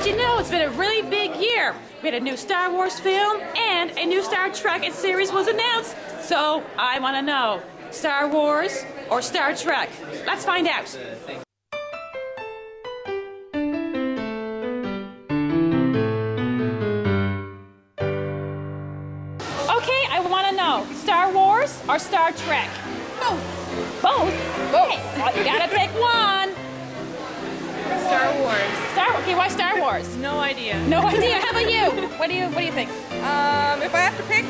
you know, it's been a really big year. We had a new Star Wars film and a new Star Trek series was announced. So I want to know, Star Wars or Star Trek? Let's find out. Okay, I want to know, Star Wars or Star Trek? Both. Both? Both. Okay, well, you gotta pick one. Star Wars. Okay, why Star Wars? No idea. No idea. How about you? What do you think? If I have to pick,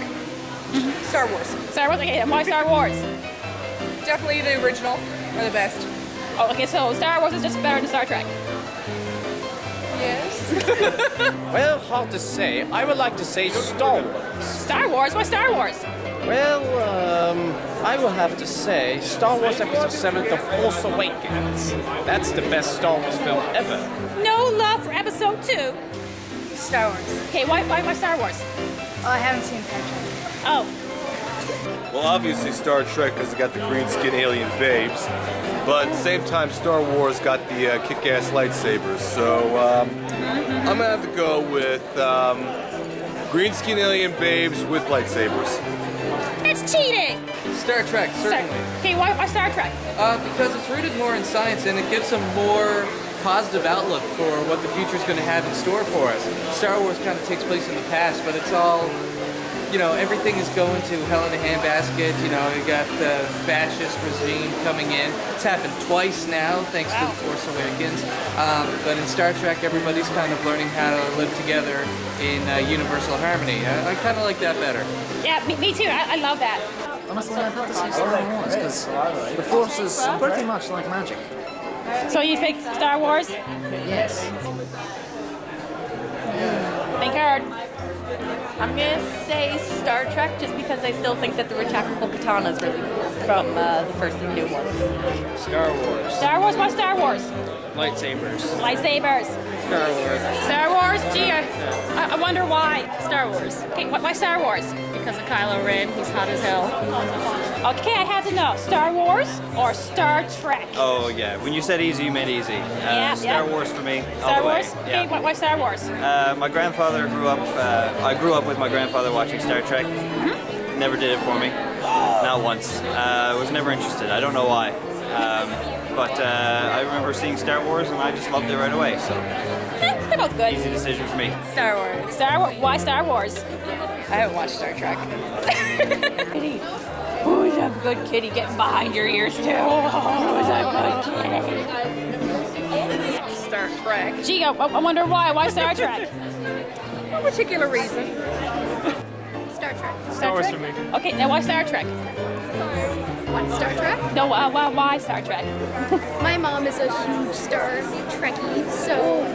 Star Wars. Star Wars. Okay, and why Star Wars? Definitely the original are the best. Oh, okay. So Star Wars is just better than Star Trek. Yes. Well, hard to say. I would like to say Star Wars. Star Wars? Why Star Wars? Well, I will have to say Star Wars Episode 7, The Force Awakens. That's the best Star Wars film ever. No love for Episode 2. Star Wars. Okay, why Star Wars? Oh, I haven't seen Star Trek. Oh. Well, obviously Star Trek because it got the green skin alien babes, but at the same time Star Wars got the kick-ass lightsabers. So I'm gonna have to go with green skin alien babes with lightsabers. It's cheating. Star Trek, certainly. Okay, why Star Trek? Because it's rooted more in science and it gives a more positive outlook for what the future is going to have in store for us. Star Wars kind of takes place in the past, but it's all, you know, everything is going to hell in a handbasket. You know, you got the fascist regime coming in. It's happened twice now, thanks to The Force Awakens. But in Star Trek, everybody's kind of learning how to live together in universal harmony. I kind of like that better. Yeah, me too. I love that. Honestly, I'd have to say Star Wars, because the Force is pretty much like magic. So you pick Star Wars? Yes. Think hard. I'm gonna say Star Trek just because I still think that the retractable katana is really cool from the first and new ones. Star Wars. Star Wars? Why Star Wars? Lightsabers. Lightsabers. Star Wars. Star Wars? Gee, I wonder why. Star Wars. Okay, why Star Wars? Because of Kylo Ren, he's hot as hell. Okay, I have to know, Star Wars or Star Trek? Oh yeah, when you said easy, you meant easy. Star Wars for me, all Star the way. Wars? Yeah. Okay, why Star Wars? My grandfather grew up. I grew up with my grandfather watching Star Trek. Never did it for me, not once. I was never interested. I don't know why. But I remember seeing Star Wars and I just loved it right away. So They're both good. easy decision for me. Star Wars. Star Wars? Why Star Wars? I haven't watched Star Trek. Kitty. Who's a good kitty getting behind your ears too? Who's a good kitty? Star Trek. Gee, I wonder why. Why Star Trek? No particular reason. Star Trek. Star Wars for me. Okay, now why Star Trek? What, Star Trek? No, why Star Trek? My mom is a huge Star Trekkie, so...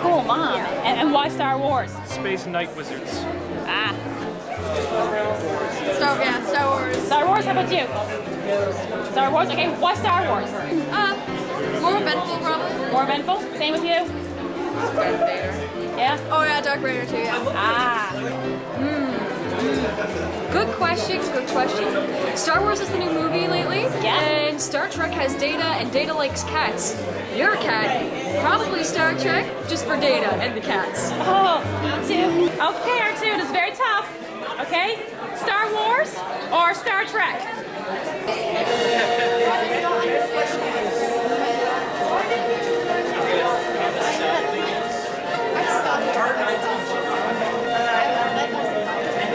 Cool, Mom. Yeah. And why Star Wars? Space Night Wizards. Ah. Star Wars. Star Wars, how about you? Star Wars? Okay, why Star Wars? More eventful, probably. More eventful? Same with you? Darth Vader. Yeah? Oh yeah, Darth Vader too, yeah. Ah. Good question, good question. Star Wars is the new movie lately, Yeah. and Star Trek has Data, and Data likes cats. You're a cat. Probably Star Trek, just for Data and the cats. Oh, me too. Okay, R2, this is very tough. Okay? Star Wars or Star Trek?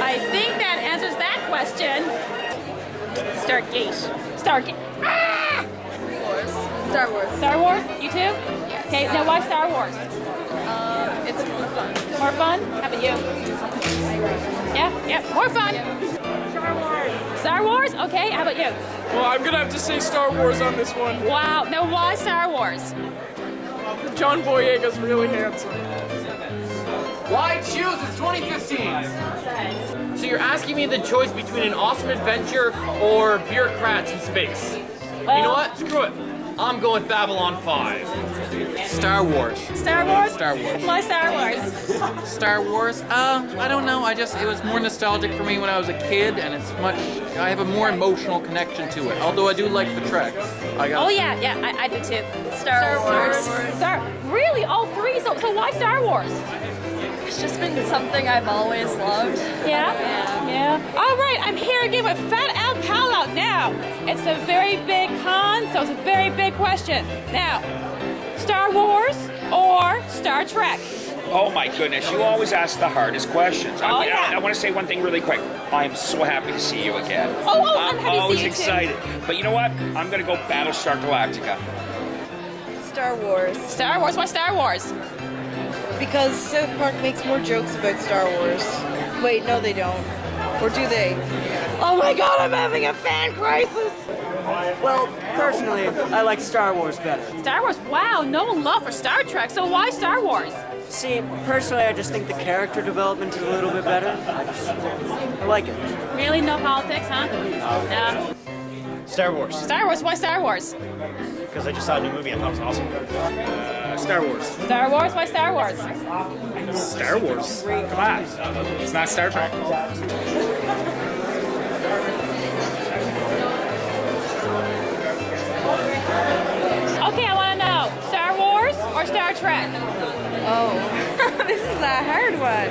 I think that answers that question. Stargate. Stargate. Ah! Star Wars. Star Wars? You too? Yes. Okay, now why Star Wars? It's more fun. More fun? How about you? Yeah, more fun. Star Wars. Star Wars? Okay, how about you? Well, I'm gonna have to say Star Wars on this one. Wow, now why Star Wars? John Boyega's really handsome. Why choose? It's 2015. So you're asking me the choice between an awesome adventure or bureaucrats in space. Well, You know what? Screw it. I'm going with Babylon 5. Star Wars. Star Wars? Star Wars. Why Star Wars? Star Wars? I don't know. It was more nostalgic for me when I was a kid, and I have a more emotional connection to it. Although I do like the Trek. Oh yeah, I do too. Star Wars. Really? All three? So why Star Wars? It's just been something I've always loved. Yeah? All right, I'm here again with Fat Al Pal out now. It's a very big con, so it's a very big question. Now, Star Wars or Star Trek? Oh my goodness, you always ask the hardest questions. I want to say one thing really quick. I am so happy to see you again. I'm happy to always see you excited. But you know what? I'm going to go Battlestar Galactica. Star Wars. Star Wars? Why Star Wars? Because South Park makes more jokes about Star Wars. Wait, no they don't. Or do they? Oh my god, I'm having a fan crisis! Well, personally, I like Star Wars better. Star Wars? Wow, no love for Star Trek, so why Star Wars? See, personally, I just think the character development is a little bit better. I like it. Really? No politics, huh? No. Star Wars. Star Wars? Why Star Wars? Because I just saw a new movie and I thought it was awesome. Star Wars. Star Wars? Why Star Wars? Star Wars? Come on. It's not Star Trek. Okay, I want to know. Star Wars or Star Trek? Oh, this is a hard one.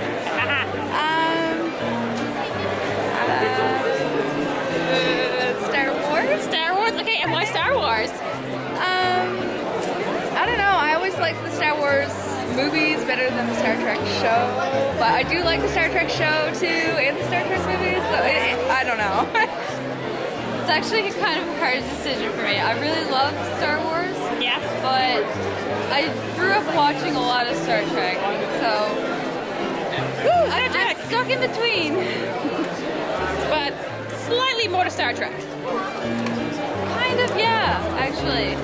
Star Wars? Star Wars? Okay, and why Star Wars? I don't know. I always liked the Star Wars movies better than the Star Trek show. But I do like the Star Trek show too and the Star Trek movies, so I don't know. It's actually kind of a hard decision for me. I really love Star Wars. Yeah. But I grew up watching a lot of Star Trek, so I'm stuck in between. But slightly more to Star Trek. Kind of, yeah, actually.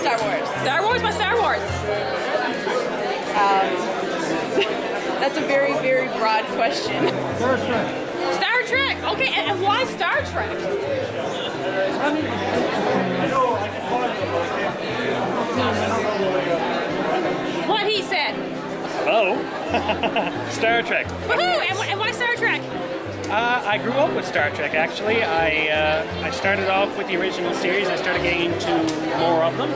Star Wars. Star Wars? Why Star Wars? That's a very, very broad question. Star Trek. Star Trek. Okay, and why Star Trek? What he said. Hello. Star Trek. Woohoo! And why Star Trek? I grew up with Star Trek, actually. I started off with the original series. I started getting into more of them.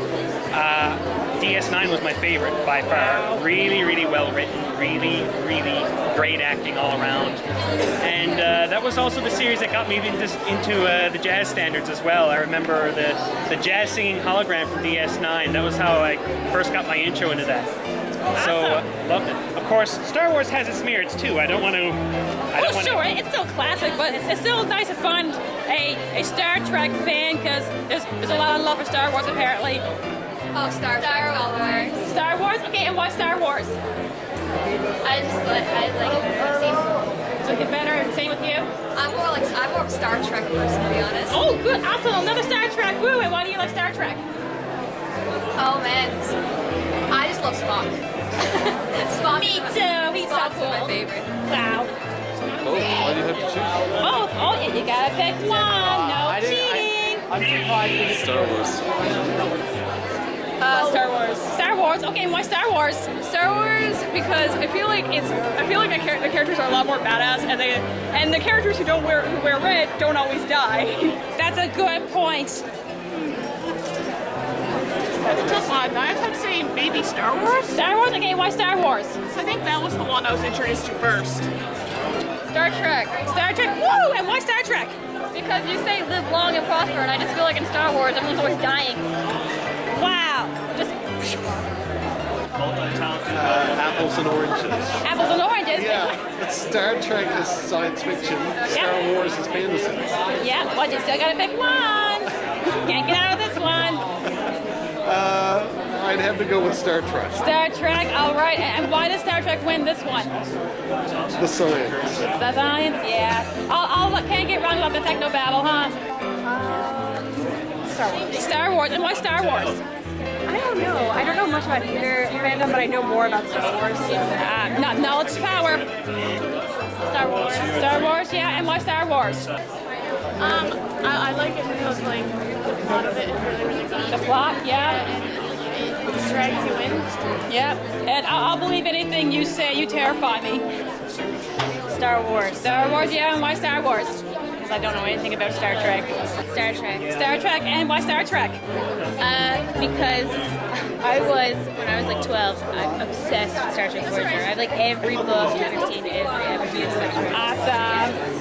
DS9 was my favorite by far. Really, really well written. Really, really great acting all around. And that was also the series that got me into the jazz standards as well. I remember the jazz singing hologram from DS9. That was how I first got my intro into that. So, loved it. Of course, Star Wars has its merits too. I don't want to... Sure, it's still classic, but it's still nice to find a Star Trek fan, because there's a lot of love for Star Wars apparently. Oh, Star Wars. Star Wars? Okay, and why Star Wars? I like it better. Like it better, and same with you? I'm more of a Star Trek person, to be honest. Oh, good, awesome, another Star Trek, woo, and why do you like Star Trek? Oh man, I just love Spock. Spock. Me too, he's so cool. My favorite. Wow. Both? Why do you have to choose? Both, oh, you gotta pick one, no cheating. I'm surprised. Star Wars. Star Wars. Star Wars, okay, and why Star Wars? Star Wars because I feel like the characters are a lot more badass, and the characters who wear red don't always die. That's a good point. That's a tough one. I have to say maybe Star Wars. Star Wars? Okay, why Star Wars? I think that was the one I was introduced to first. Star Trek. Star Trek, woo! And why Star Trek? Because you say live long and prosper, and I just feel like in Star Wars everyone's always dying. Wow. Just Apples and oranges. apples and oranges. Yeah, but Star Trek is science fiction. Star Wars is fantasy. Yeah, well, you still gotta pick one. Can't get out of this one. I'd have to go with Star Trek. Star Trek, all right. And why does Star Trek win this one? The science. The science, yeah. Can't get wrong about the techno battle, huh? Star Wars. Star Wars, and why Star Wars? I don't know. I don't know much about either fandom, but I know more about Star Wars. Not knowledge power. Star Wars. Star Wars, yeah, and why Star Wars? I like it because like the plot of it is really really good. The plot, yeah. And it drags you in. Yep. And I'll believe anything you say. You terrify me. Star Wars. Star Wars, yeah, and why Star Wars? Because I don't know anything about Star Trek. Star Trek. Star Trek, and why Star Trek? Because I was, when I was like 12, I'm obsessed with Star Trek Voyager. I have like every book, every scene, every episode of Star Trek. Awesome.